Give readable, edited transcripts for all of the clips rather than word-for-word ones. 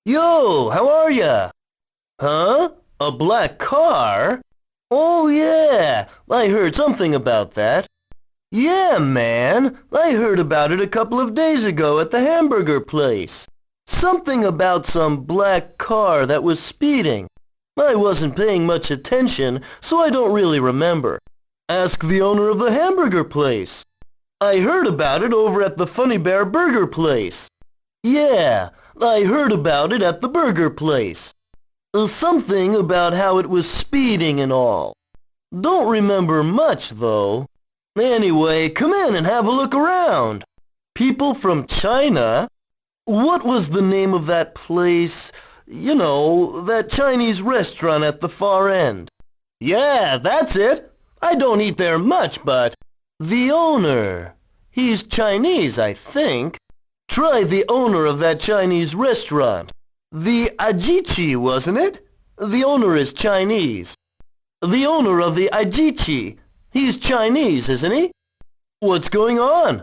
Yo, how are ya? Huh? A black car? Oh yeah, I heard something about that. Yeah, man, I heard about it a couple of days ago at the hamburger place. Something about some black car that was speeding. I wasn't paying much attention, so I don't really remember. Ask the owner of the hamburger place. I heard about it over at the Funny Bear Burger place. Yeah, I heard about it at the burger place. Something about how it was speeding and all. Don't remember much, though. Anyway, come in and have a look around. People from China? What was the name of that place? You know, that Chinese restaurant at the far end. Yeah, that's it. I don't eat there much, but... The owner. He's Chinese, I think. Try the owner of that Chinese restaurant. The Ajichi, wasn't it? The owner is Chinese. The owner of the Ajichi. He's Chinese, isn't he? What's going on?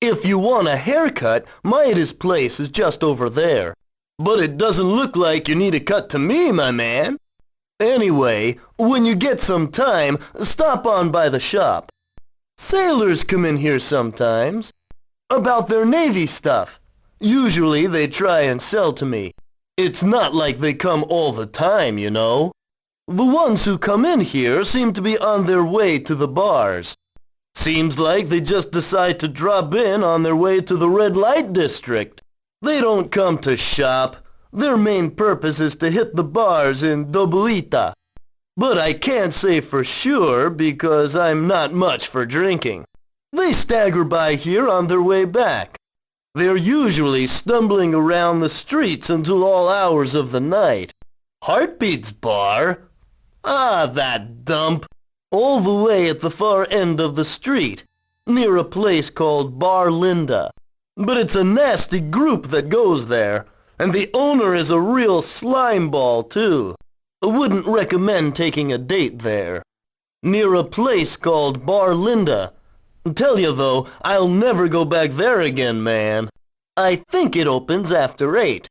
If you want a haircut, Maeda's place is just over there. But it doesn't look like you need a cut to me, my man. Anyway, when you get some time, stop on by the shop. Sailors come in here sometimes. About their Navy stuff. Usually they try and sell to me. It's not like they come all the time, you know. The ones who come in here seem to be on their way to the bars. Seems like they just decide to drop in on their way to the red light district. They don't come to shop. Their main purpose is to hit the bars in Dobuita. But I can't say for sure because I'm not much for drinking. They stagger by here on their way back. They're usually stumbling around the streets until all hours of the night. Heartbeat's bar? Ah, that dump. All the way at the far end of the street, near a place called Bar Linda. But it's a nasty group that goes there, and the owner is a real slimeball too. I wouldn't recommend taking a date there. Near a place called Bar Linda. Tell you though, I'll never go back there again, man. I think it opens after 8.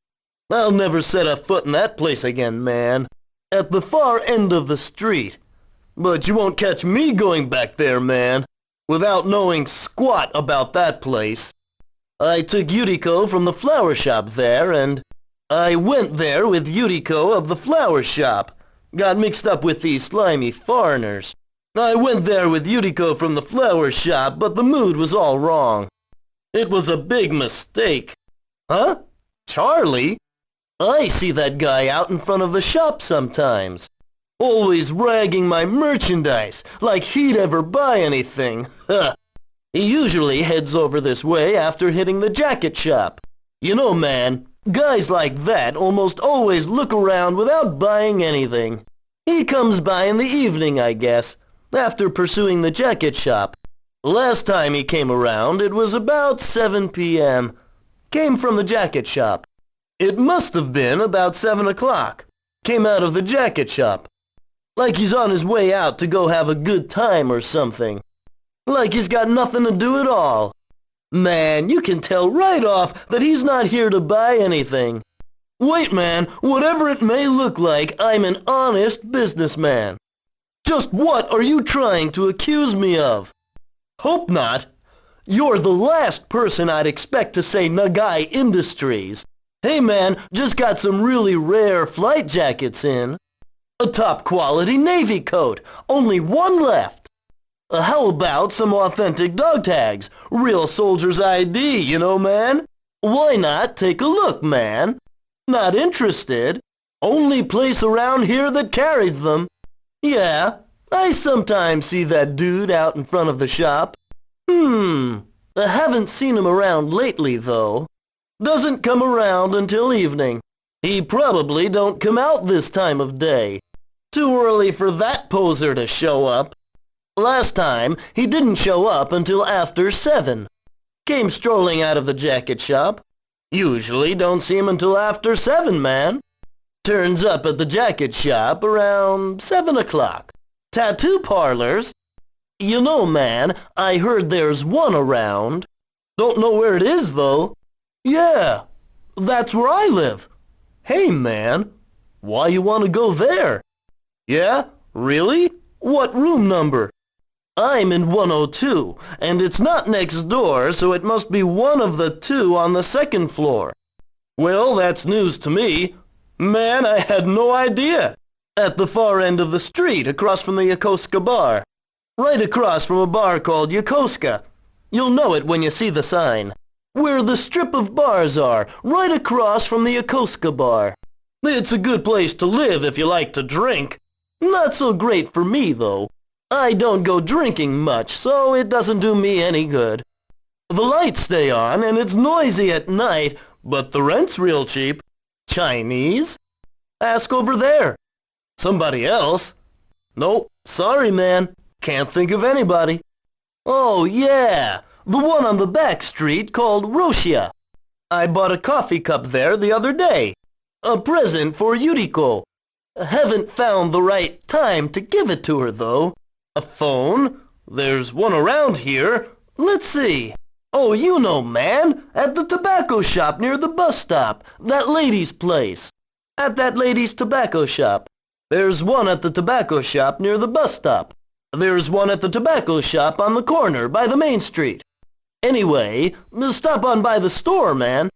I'll never set a foot in that place again, man. At the far end of the street. But you won't catch me going back there, man, without knowing squat about that place. I took Yuriko from the flower shop there, and I went there with Yuriko of the flower shop. Got mixed up with these slimy foreigners. I went there with Yuriko from the flower shop, but the mood was all wrong. It was a big mistake. Huh? Charlie? I see that guy out in front of the shop sometimes. Always ragging my merchandise, like he'd ever buy anything. Huh. He usually heads over this way after hitting the jacket shop. You know, man, guys like that almost always look around without buying anything. He comes by in the evening, I guess, after pursuing the jacket shop. Last time he came around, it was about 7 p.m. Came from the jacket shop. It must have been about 7 o'clock. Came out of the jacket shop. Like he's on his way out to go have a good time or something. Like he's got nothing to do at all. Man, you can tell right off that he's not here to buy anything. Wait, man, whatever it may look like, I'm an honest businessman. Just what are you trying to accuse me of? Hope not. You're the last person I'd expect to say Nagai Industries. Hey man, just got some really rare flight jackets in. A top quality Navy coat, only one left. How about some authentic dog tags? Real soldier's ID, you know, man? Why not take a look, man? Not interested? Only place around here that carries them. Yeah, I sometimes see that dude out in front of the shop. I haven't seen him around lately, though. Doesn't come around until evening. He probably don't come out this time of day. Too early for that poser to show up. Last time, he didn't show up until after 7. Came strolling out of the jacket shop. Usually don't see him until after 7, man. Turns up at the jacket shop around 7 o'clock. Tattoo parlors? You know, man, I heard there's one around. Don't know where it is, though. Yeah, that's where I live. Hey man, why you want to go there? Yeah? Really? What room number? I'm in 102, and it's not next door, so it must be one of the two on the second floor. Well, that's news to me. Man, I had no idea. At the far end of the street, across from the Yokosuka bar. Right across from a bar called Yokosuka. You'll know it when you see the sign. Where the strip of bars are, right across from the Yokosuka bar. It's a good place to live if you like to drink. Not so great for me, though. I don't go drinking much, so it doesn't do me any good. The lights stay on, and it's noisy at night, but the rent's real cheap. Chinese? Ask over there. Somebody else? Nope, sorry man, can't think of anybody. Oh yeah, the one on the back street called Roshia. I bought a coffee cup there the other day. A present for Yuriko. Haven't found the right time to give it to her though. A phone? There's one around here. Let's see. Oh, you know, man, at the tobacco shop near the bus stop. That lady's place. At that lady's tobacco shop. There's one at the tobacco shop near the bus stop. There's one at the tobacco shop on the corner by the main street. Anyway, stop on by the store, man.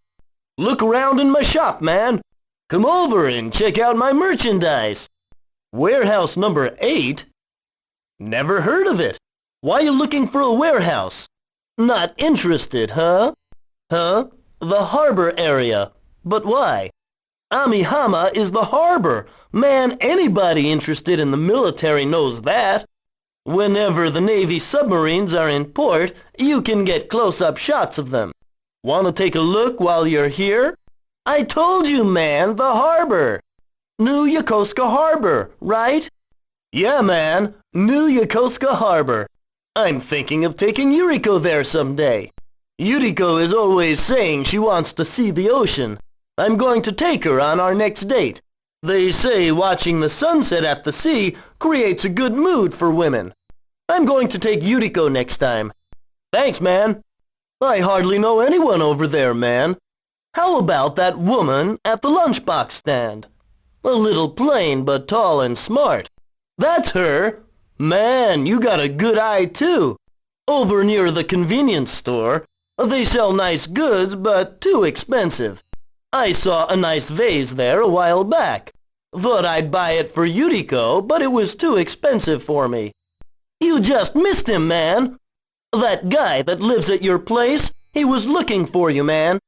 Look around in my shop, man. Come over and check out my merchandise. Warehouse number 8? Never heard of it. Why you looking for a warehouse? Not interested, huh? Huh? The harbor area. But why? Amihama is the harbor. Man, anybody interested in the military knows that. Whenever the Navy submarines are in port, you can get close-up shots of them. Want to take a look while you're here? I told you, man, the harbor. New Yokosuka Harbor, right? Yeah, man, New Yokosuka Harbor. I'm thinking of taking Yuriko there someday. Yuriko is always saying she wants to see the ocean. I'm going to take her on our next date. They say watching the sunset at the sea creates a good mood for women. I'm going to take Yuriko next time. Thanks, man. I hardly know anyone over there, man. How about that woman at the lunchbox stand? A little plain but tall and smart. That's her. Man, you got a good eye too. Over near the convenience store. They sell nice goods, but too expensive. I saw a nice vase there a while back. Thought I'd buy it for Yuriko, but it was too expensive for me. You just missed him, man. That guy that lives at your place, he was looking for you, man.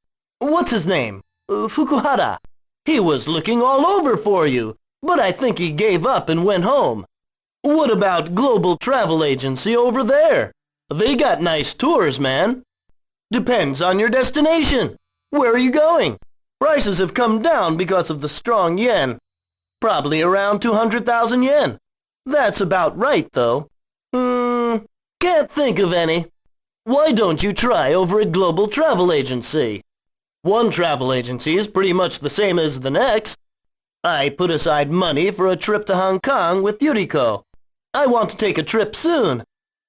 What's his name? Fukuhara. He was looking all over for you, but I think he gave up and went home. What about Global Travel Agency over there? They got nice tours, man. Depends on your destination. Where are you going? Prices have come down because of the strong yen. Probably around 200,000 yen. That's about right, though. Can't think of any. Why don't you try over at Global Travel Agency? One travel agency is pretty much the same as the next. I put aside money for a trip to Hong Kong with Yuriko. I want to take a trip soon.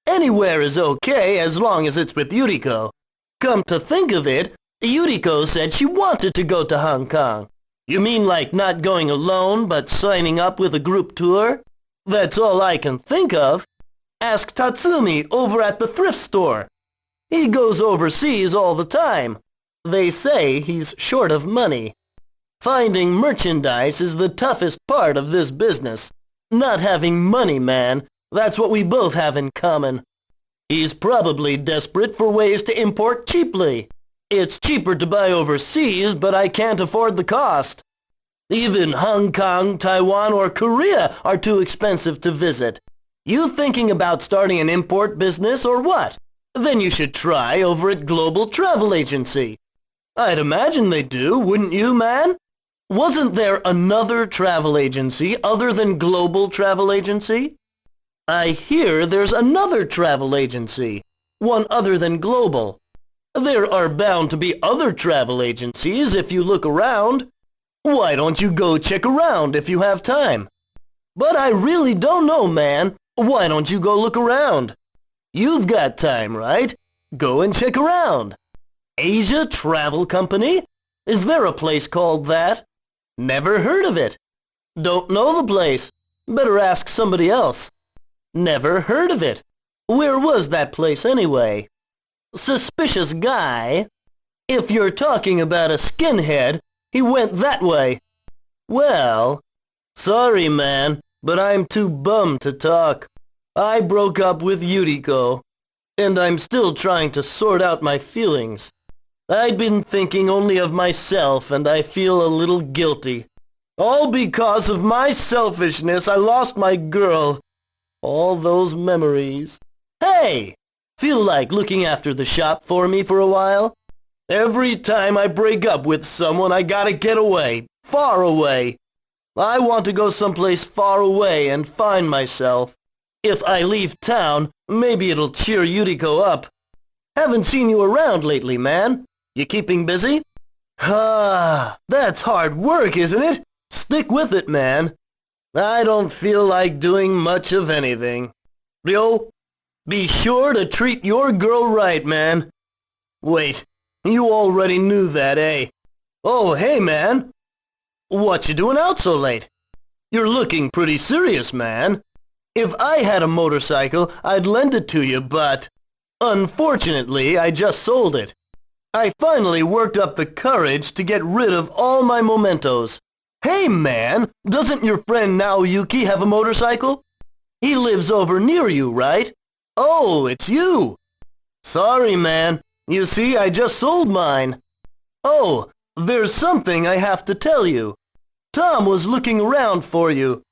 Anywhere is okay as long as it's with Yuriko. Come to think of it, Yuriko said she wanted to go to Hong Kong. You mean like not going alone but signing up with a group tour? That's all I can think of. Ask Tatsumi over at the thrift store. He goes overseas all the time. They say he's short of money. Finding merchandise is the toughest part of this business. Not having money, man. That's what we both have in common. He's probably desperate for ways to import cheaply. It's cheaper to buy overseas, but I can't afford the cost. Even Hong Kong, Taiwan, or Korea are too expensive to visit. You thinking about starting an import business or what? Then you should try over at Global Travel Agency. I'd imagine they do, wouldn't you, man? Wasn't there another travel agency other than Global Travel Agency? I hear there's another travel agency, one other than Global. There are bound to be other travel agencies if you look around. Why don't you go check around if you have time? But I really don't know, man. Why don't you go look around? You've got time, right? Go and check around. Asia Travel Company? Is there a place called that? Never heard of it. Don't know the place. Better ask somebody else. Never heard of it. Where was that place anyway? Suspicious guy. If you're talking about a skinhead, he went that way. Well, sorry man, but I'm too bummed to talk. I broke up with Yuriko, and I'm still trying to sort out my feelings. I'd been thinking only of myself, and I feel a little guilty. All because of my selfishness, I lost my girl. All those memories. Hey! Feel like looking after the shop for me for a while? Every time I break up with someone, I gotta get away. Far away. I want to go someplace far away and find myself. If I leave town, maybe it'll cheer Yuriko up. Haven't seen you around lately, man. You keeping busy? Ah, that's hard work, isn't it? Stick with it, man. I don't feel like doing much of anything. Ryo, be sure to treat your girl right, man. Wait, you already knew that, eh? Oh, hey, man. What you doing out so late? You're looking pretty serious, man. If I had a motorcycle, I'd lend it to you, but unfortunately, I just sold it. I finally worked up the courage to get rid of all my mementos. Hey, man, doesn't your friend Naoyuki have a motorcycle? He lives over near you, right? Oh, it's you. Sorry, man. You see, I just sold mine. Oh, there's something I have to tell you. Tom was looking around for you.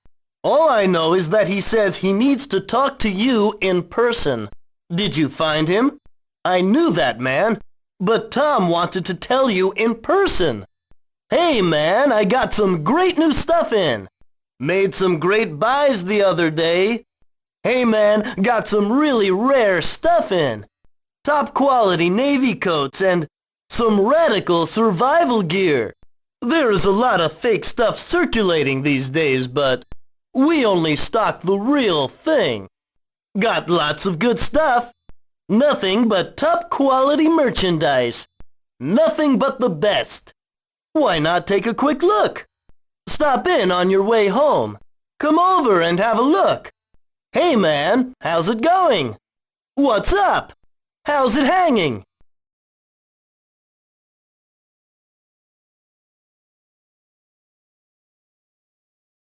All I know is that he says he needs to talk to you in person. Did you find him? I knew that, man. But Tom wanted to tell you in person. Hey, man, I got some great new stuff in. Made some great buys the other day. Hey, man, got some really rare stuff in. Top quality navy coats and some radical survival gear. There's a lot of fake stuff circulating these days, but we only stock the real thing. Got lots of good stuff. Nothing but top quality merchandise. Nothing but the best. Why not take a quick look? Stop in on your way home. Come over and have a look. Hey man, how's it going? What's up? How's it hanging?